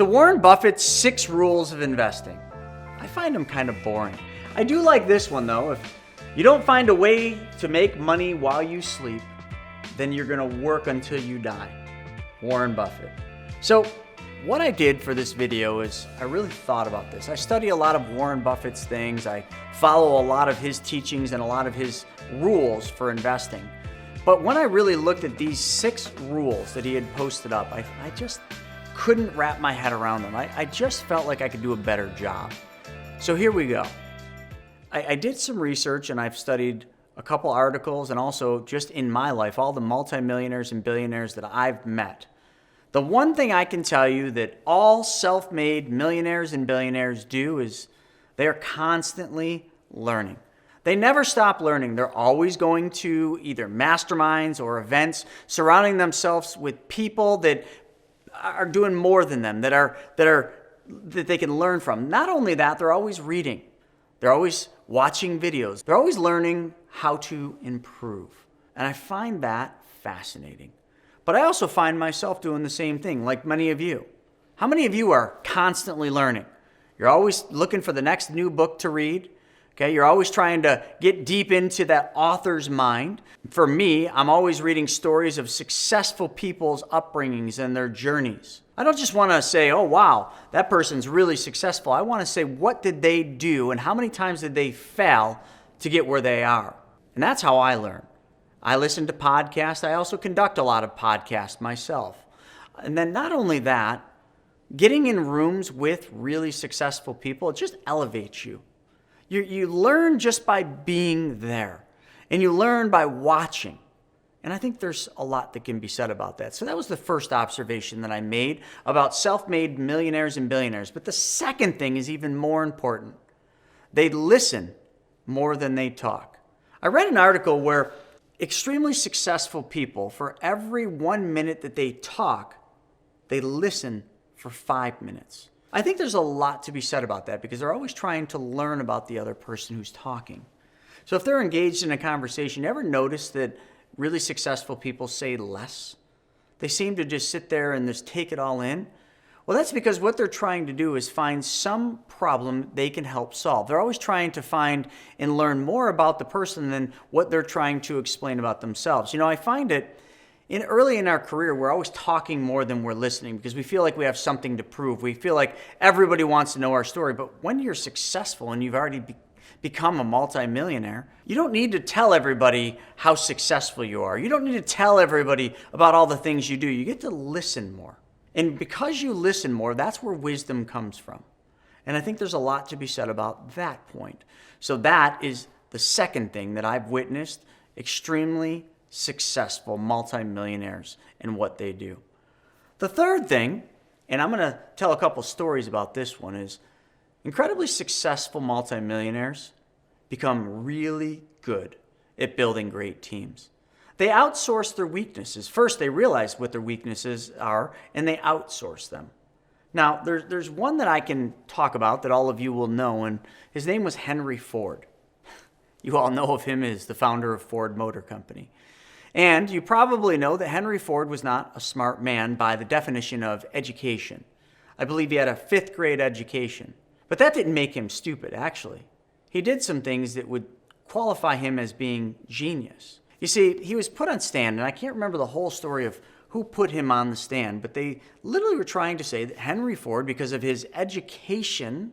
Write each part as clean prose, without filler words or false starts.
So Warren Buffett's 6 rules of investing. I find them kind of boring. I do like this one though. If you don't find a way to make money while you sleep, then you're gonna work until you die. Warren Buffett. So what I did for this video is I really thought about this. I study a lot of Warren Buffett's things. I follow a lot of his teachings and a lot of his rules for investing. But when I really looked at these 6 rules that he had posted up, I just couldn't wrap my head around them. I just felt like I could do a better job. So here we go. I did some research and I've studied a couple articles and also just in my life, all the multimillionaires and billionaires that I've met. The one thing I can tell you that all self-made millionaires and billionaires do is they're constantly learning. They never stop learning. They're always going to either masterminds or events, surrounding themselves with people that are doing more than them, that they can learn from. Not only that, they're always reading. They're always watching videos. They're always learning how to improve. And I find that fascinating. But I also find myself doing the same thing, like many of you. How many of you are constantly learning? You're always looking for the next new book to read. Okay, you're always trying to get deep into that author's mind. For me, I'm always reading stories of successful people's upbringings and their journeys. I don't just want to say, oh wow, that person's really successful. I want to say, what did they do and how many times did they fail to get where they are? And that's how I learn. I listen to podcasts. I also conduct a lot of podcasts myself. And then not only that, getting in rooms with really successful people, it just elevates you. You learn just by being there, and you learn by watching. And I think there's a lot that can be said about that. So that was the first observation that I made about self-made millionaires and billionaires. But the second thing is even more important. They listen more than they talk. I read an article where extremely successful people, for every 1 minute that they talk, they listen for 5 minutes. I think there's a lot to be said about that because they're always trying to learn about the other person who's talking. So if they're engaged in a conversation, you ever notice that really successful people say less? They seem to just sit there and just take it all in. Well, that's because what they're trying to do is find some problem they can help solve. They're always trying to find and learn more about the person than what they're trying to explain about themselves. You know, I find it early in our career, we're always talking more than we're listening because we feel like we have something to prove. We feel like everybody wants to know our story. But when you're successful and you've already become a multimillionaire, you don't need to tell everybody how successful you are. You don't need to tell everybody about all the things you do. You get to listen more. And because you listen more, that's where wisdom comes from. And I think there's a lot to be said about that point. So that is the second thing that I've witnessed extremely successful multimillionaires and what they do. The third thing, and I'm going to tell a couple stories about this one, is incredibly successful multimillionaires become really good at building great teams. They outsource their weaknesses. First, they realize what their weaknesses are, and they outsource them. Now, there's one that I can talk about that all of you will know, and his name was Henry Ford. You all know of him as the founder of Ford Motor Company. And you probably know that Henry Ford was not a smart man by the definition of education. I believe he had a 5th grade education. But that didn't make him stupid, actually. He did some things that would qualify him as being genius. You see, he was put on stand, and I can't remember the whole story of who put him on the stand, but they literally were trying to say that Henry Ford, because of his education,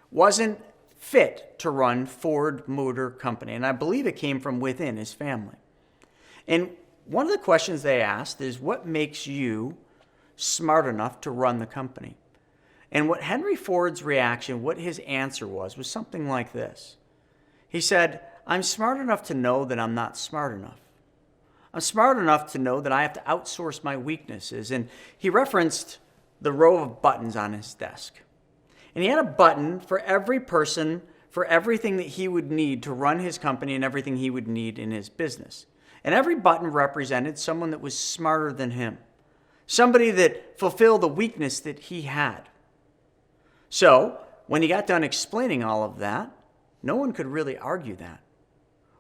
wasn't fit to run Ford Motor Company. And I believe it came from within his family. And one of the questions they asked is, what makes you smart enough to run the company? And what Henry Ford's reaction, what his answer was something like this. He said, I'm smart enough to know that I'm not smart enough. I'm smart enough to know that I have to outsource my weaknesses. And he referenced the row of buttons on his desk. And he had a button for every person, for everything that he would need to run his company and everything he would need in his business. And every button represented someone that was smarter than him. Somebody that fulfilled the weakness that he had. So, when he got done explaining all of that, no one could really argue that.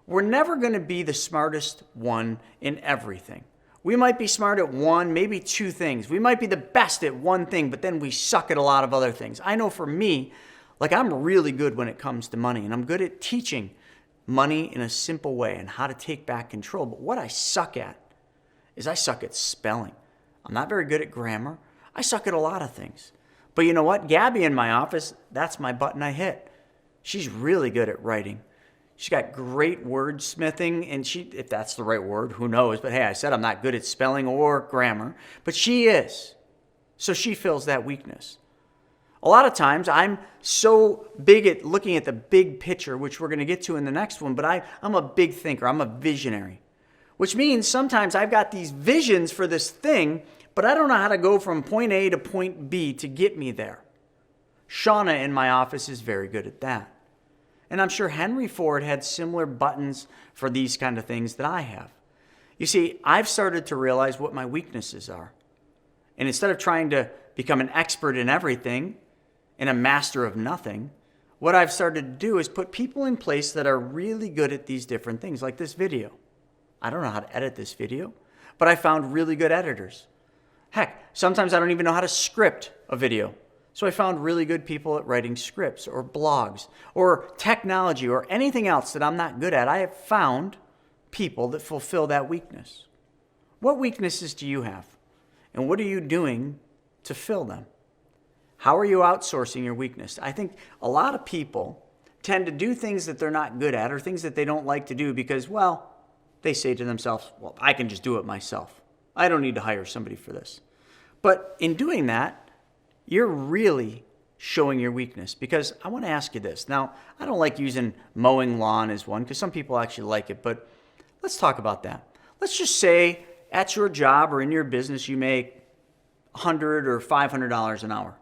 We're never going to be the smartest one in everything. We might be smart at one, maybe two things. We might be the best at one thing, but then we suck at a lot of other things. I know for me, like I'm really good when it comes to money, and I'm good at teaching money in a simple way and how to take back control. But what I suck at is I suck at spelling. I'm not very good at grammar. I suck at a lot of things. But you know what? Gabby in my office, that's my button I hit. She's really good at writing. She's got great wordsmithing, and if that's the right word, who knows? But hey, I said I'm not good at spelling or grammar, but she is. So she fills that weakness. A lot of times I'm so big at looking at the big picture, which we're going to get to in the next one, but I'm a big thinker. I'm a visionary, which means sometimes I've got these visions for this thing, but I don't know how to go from point A to point B to get me there. Shauna in my office is very good at that. And I'm sure Henry Ford had similar buttons for these kind of things that I have. You see, I've started to realize what my weaknesses are. And instead of trying to become an expert in everything and a master of nothing, what I've started to do is put people in place that are really good at these different things, like this video. I don't know how to edit this video, but I found really good editors. Heck, sometimes I don't even know how to script a video. So I found really good people at writing scripts or blogs or technology or anything else that I'm not good at. I have found people that fulfill that weakness. What weaknesses do you have? And what are you doing to fill them? How are you outsourcing your weakness? I think a lot of people tend to do things that they're not good at or things that they don't like to do because, well, they say to themselves, well, I can just do it myself. I don't need to hire somebody for this. But in doing that, you're really showing your weakness, because I want to ask you this. Now, I don't like using mowing lawn as one because some people actually like it, but let's talk about that. Let's just say at your job or in your business you make $100 or $500 an hour.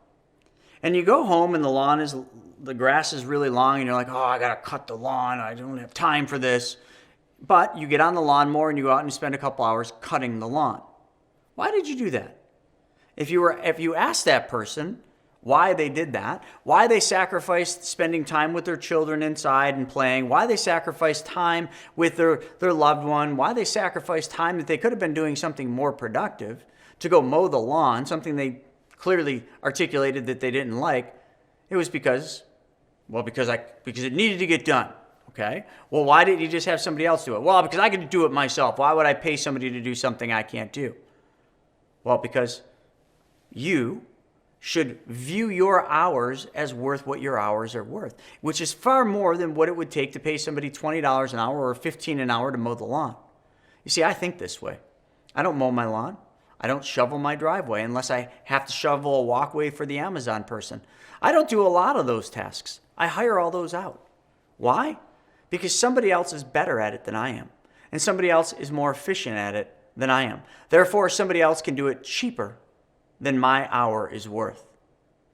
And you go home and the grass is really long and you're like, oh, I got to cut the lawn. I don't have time for this. But you get on the lawnmower and you go out and spend a couple hours cutting the lawn. Why did you do that? If you asked that person why they did that, why they sacrificed spending time with their children inside and playing, why they sacrificed time with their loved one, why they sacrificed time that they could have been doing something more productive to go mow the lawn, something they clearly articulated that they didn't like, it was because it needed to get done. Okay? Well, why didn't you just have somebody else do it? Well, because I could do it myself. Why would I pay somebody to do something I can't do? Well, because you should view your hours as worth what your hours are worth, which is far more than what it would take to pay somebody $20 an hour or $15 an hour to mow the lawn. You see, I think this way. I don't mow my lawn. I don't shovel my driveway unless I have to shovel a walkway for the Amazon person. I don't do a lot of those tasks. I hire all those out. Why? Because somebody else is better at it than I am, and somebody else is more efficient at it than I am. Therefore, somebody else can do it cheaper than my hour is worth.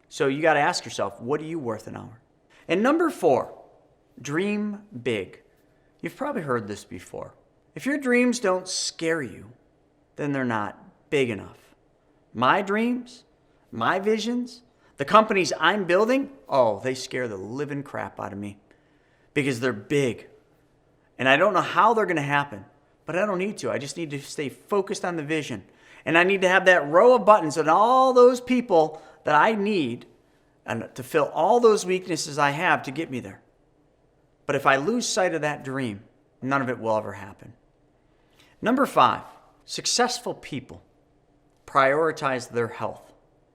So you got to ask yourself, what are you worth an hour? And number 4, dream big. You've probably heard this before. If your dreams don't scare you, then they're not big enough. My dreams, my visions, the companies I'm building, oh, they scare the living crap out of me because they're big. And I don't know how they're going to happen, but I don't need to. I just need to stay focused on the vision. And I need to have that row of buttons and all those people that I need and to fill all those weaknesses I have to get me there. But if I lose sight of that dream, none of it will ever happen. Number 5, successful people prioritize their health.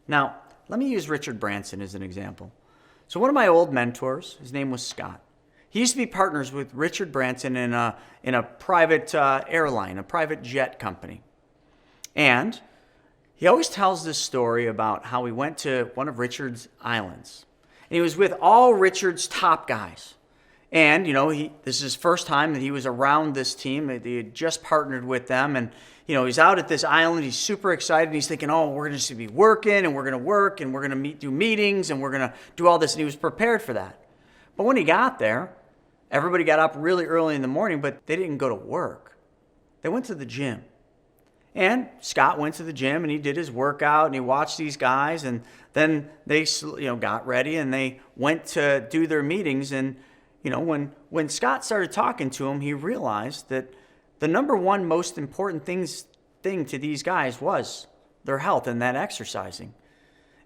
Now, let me use Richard Branson as an example. So one of my old mentors, his name was Scott. He used to be partners with Richard Branson in a private airline, a private jet company. And he always tells this story about how he went to one of Richard's islands. And he was with all Richard's top guys. And, this is his first time that he was around this team. He had just partnered with them. And, he's out at this island. He's super excited. And he's thinking, oh, we're going to be working and we're going to work and we're going to do meetings and we're going to do all this. And he was prepared for that. But when he got there, everybody got up really early in the morning, but they didn't go to work. They went to the gym. And Scott went to the gym and he did his workout and he watched these guys, and then they got ready and they went to do their meetings. And when Scott started talking to him, he realized that the number one most important things thing to these guys was their health and that exercising.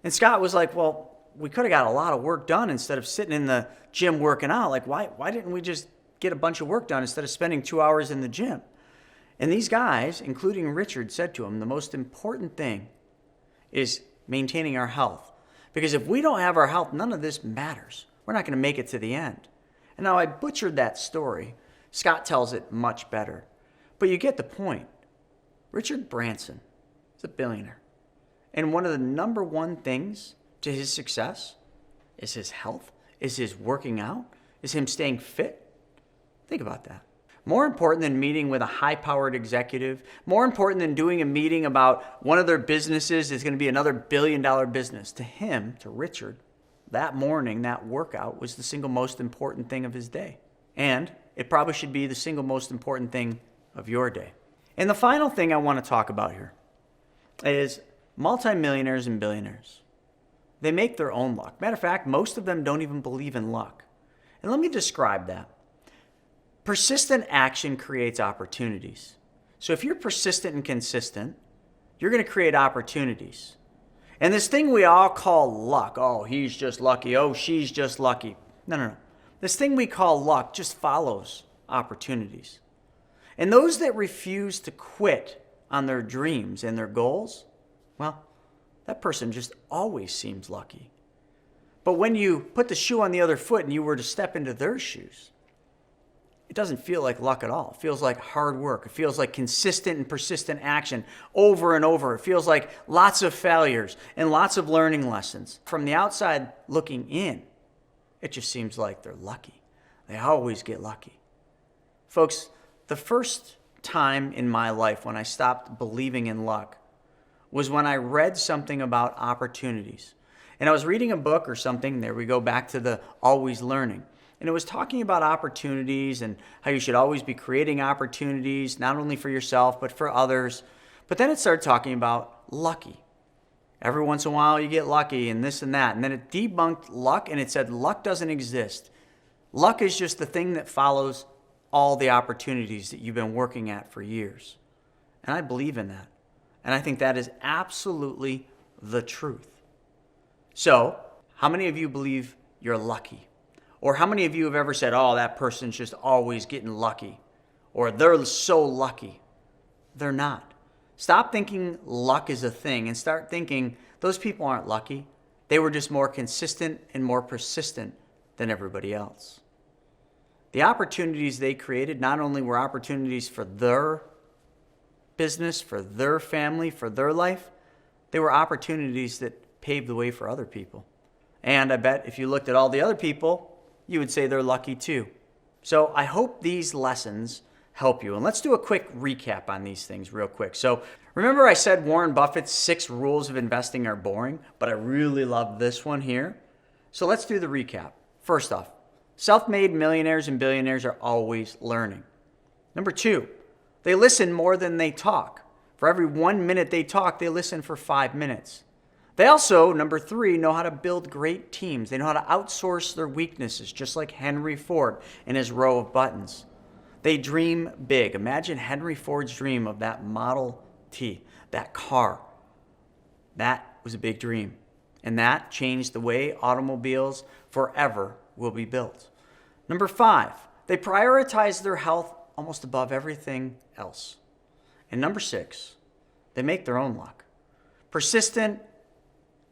And Scott was like, well, we could have got a lot of work done instead of sitting in the gym working out. Like, why didn't we just get a bunch of work done instead of spending 2 hours in the gym? And these guys, including Richard, said to him, the most important thing is maintaining our health. Because if we don't have our health, none of this matters. We're not going to make it to the end. And now I butchered that story. Scott tells it much better. But you get the point. Richard Branson is a billionaire. And one of the number one things to his success is his health, is his working out, is him staying fit. Think about that. More important than meeting with a high-powered executive, more important than doing a meeting about one of their businesses is going to be another billion-dollar business. To him, to Richard, that morning, that workout was the single most important thing of his day. And it probably should be the single most important thing of your day. And the final thing I want to talk about here is multimillionaires and billionaires. They make their own luck. Matter of fact, most of them don't even believe in luck. And let me describe that. Persistent action creates opportunities. So if you're persistent and consistent, you're going to create opportunities. And this thing we all call luck, oh, he's just lucky, oh, she's just lucky. No. This thing we call luck just follows opportunities. And those that refuse to quit on their dreams and their goals, well, that person just always seems lucky. But when you put the shoe on the other foot and you were to step into their shoes, it doesn't feel like luck at all. It feels like hard work. It feels like consistent and persistent action over and over. It feels like lots of failures and lots of learning lessons. From the outside looking in, it just seems like they're lucky. They always get lucky. Folks, the first time in my life when I stopped believing in luck was when I read something about opportunities. And I was reading a book or something. There we go back to the always learning. And it was talking about opportunities and how you should always be creating opportunities, not only for yourself, but for others. But then it started talking about lucky. Every once in a while you get lucky and this and that. And then it debunked luck and it said luck doesn't exist. Luck is just the thing that follows all the opportunities that you've been working at for years. And I believe in that. And I think that is absolutely the truth. So, how many of you believe you're lucky? Or how many of you have ever said, oh, that person's just always getting lucky? Or they're so lucky. They're not. Stop thinking luck is a thing and start thinking those people aren't lucky. They were just more consistent and more persistent than everybody else. The opportunities they created not only were opportunities for their business, for their family, for their life, they were opportunities that paved the way for other people. And I bet if you looked at all the other people, you would say they're lucky too. So I hope these lessons help you. And let's do a quick recap on these things real quick. So remember I said Warren Buffett's 6 rules of investing are boring, but I really love this one here. So let's do the recap. First off, self-made millionaires and billionaires are always learning. Number 2, they listen more than they talk. For every 1 minute they talk, they listen for 5 minutes. They also, number 3, know how to build great teams. They know how to outsource their weaknesses, just like Henry Ford and his row of buttons. They dream big. Imagine Henry Ford's dream of that Model T, that car. That was a big dream. And that changed the way automobiles forever will be built. Number 5, they prioritize their health almost above everything else. And number 6, they make their own luck. Persistent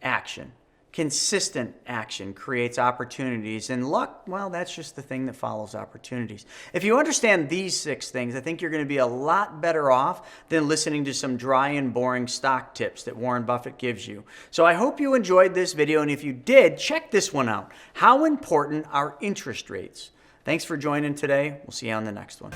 action, consistent action creates opportunities. And luck, well, that's just the thing that follows opportunities. If you understand these 6 things, I think you're going to be a lot better off than listening to some dry and boring stock tips that Warren Buffett gives you. So I hope you enjoyed this video. And if you did, check this one out. How important are interest rates? Thanks for joining today. We'll see you on the next one.